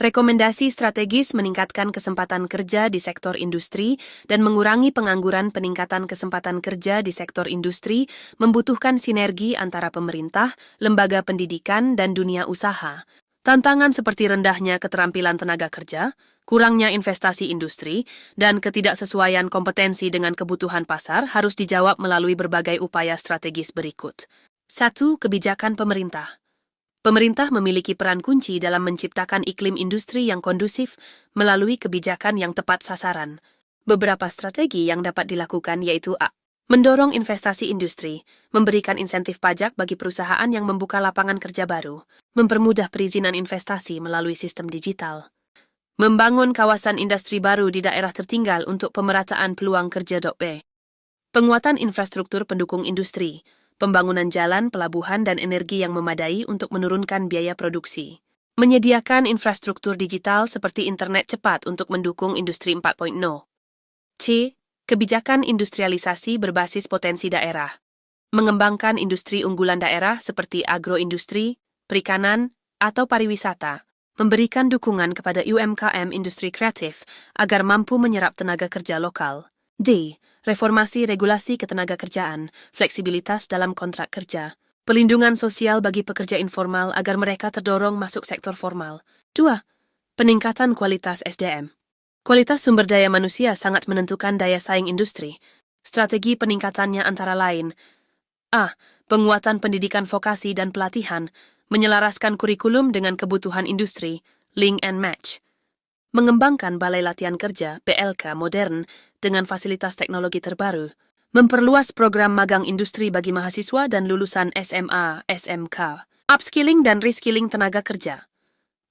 Rekomendasi strategis meningkatkan kesempatan kerja di sektor industri dan mengurangi pengangguran. Peningkatan kesempatan kerja di sektor industri membutuhkan sinergi antara pemerintah, lembaga pendidikan, dan dunia usaha. Tantangan seperti rendahnya keterampilan tenaga kerja, kurangnya investasi industri, dan ketidaksesuaian kompetensi dengan kebutuhan pasar harus dijawab melalui berbagai upaya strategis berikut. 1. Kebijakan pemerintah. Pemerintah memiliki peran kunci dalam menciptakan iklim industri yang kondusif melalui kebijakan yang tepat sasaran. Beberapa strategi yang dapat dilakukan yaitu A. Mendorong investasi industri, memberikan insentif pajak bagi perusahaan yang membuka lapangan kerja baru, mempermudah perizinan investasi melalui sistem digital. Membangun kawasan industri baru di daerah tertinggal untuk pemerataan peluang kerja. B. Penguatan infrastruktur pendukung industri, pembangunan jalan, pelabuhan, dan energi yang memadai untuk menurunkan biaya produksi. Menyediakan infrastruktur digital seperti internet cepat untuk mendukung industri 4.0. C. Kebijakan industrialisasi berbasis potensi daerah. Mengembangkan industri unggulan daerah seperti agroindustri, perikanan, atau pariwisata. Memberikan dukungan kepada UMKM industri kreatif agar mampu menyerap tenaga kerja lokal. D. Reformasi regulasi ketenagakerjaan, fleksibilitas dalam kontrak kerja, pelindungan sosial bagi pekerja informal agar mereka terdorong masuk sektor formal. 2. Peningkatan kualitas SDM. Kualitas sumber daya manusia sangat menentukan daya saing industri. Strategi peningkatannya antara lain: A. Penguatan pendidikan vokasi dan pelatihan, menyelaraskan kurikulum dengan kebutuhan industri, link and match. Mengembangkan balai latihan kerja (BLK) modern dengan fasilitas teknologi terbaru, memperluas program magang industri bagi mahasiswa dan lulusan SMA, SMK, upskilling dan reskilling tenaga kerja,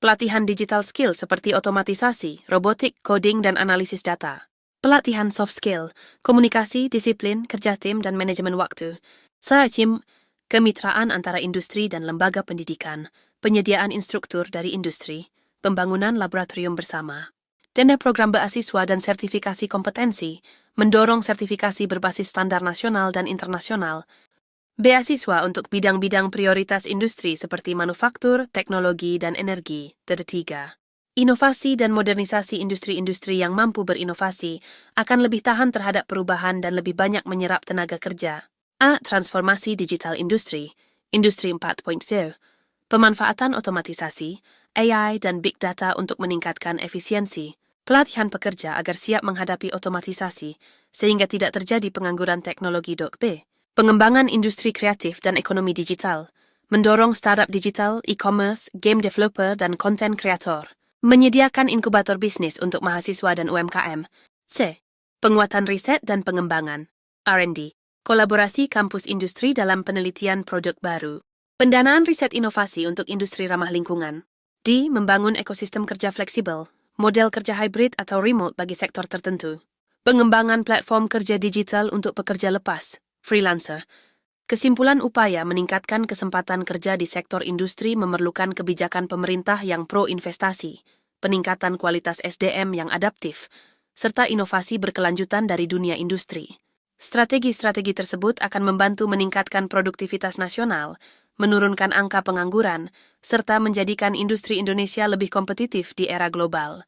pelatihan digital skill seperti otomatisasi, robotik, coding, dan analisis data, pelatihan soft skill, komunikasi, disiplin, kerja tim, dan manajemen waktu, SACIM, kemitraan antara industri dan lembaga pendidikan, penyediaan instruktur dari industri, pembangunan laboratorium bersama. Dana program beasiswa dan sertifikasi kompetensi, mendorong sertifikasi berbasis standar nasional dan internasional. Beasiswa untuk bidang-bidang prioritas industri seperti manufaktur, teknologi, dan energi. 3. Inovasi dan modernisasi industri-industri yang mampu berinovasi akan lebih tahan terhadap perubahan dan lebih banyak menyerap tenaga kerja. A. Transformasi digital industri, Industri 4.0. Pemanfaatan otomatisasi, AI, dan Big Data untuk meningkatkan efisiensi, pelatihan pekerja agar siap menghadapi otomatisasi, sehingga tidak terjadi pengangguran teknologi. B. Pengembangan industri kreatif dan ekonomi digital, mendorong startup digital, e-commerce, game developer, dan content creator, menyediakan inkubator bisnis untuk mahasiswa dan UMKM. C. Penguatan riset dan pengembangan, R&D, kolaborasi kampus industri dalam penelitian produk baru, pendanaan riset inovasi untuk industri ramah lingkungan. D. Membangun ekosistem kerja fleksibel, model kerja hybrid atau remote bagi sektor tertentu. Pengembangan platform kerja digital untuk pekerja lepas, freelancer. Kesimpulan upaya meningkatkan kesempatan kerja di sektor industri memerlukan kebijakan pemerintah yang pro-investasi, peningkatan kualitas SDM yang adaptif, serta inovasi berkelanjutan dari dunia industri. Strategi-strategi tersebut akan membantu meningkatkan produktivitas nasional, menurunkan angka pengangguran, serta menjadikan industri Indonesia lebih kompetitif di era global.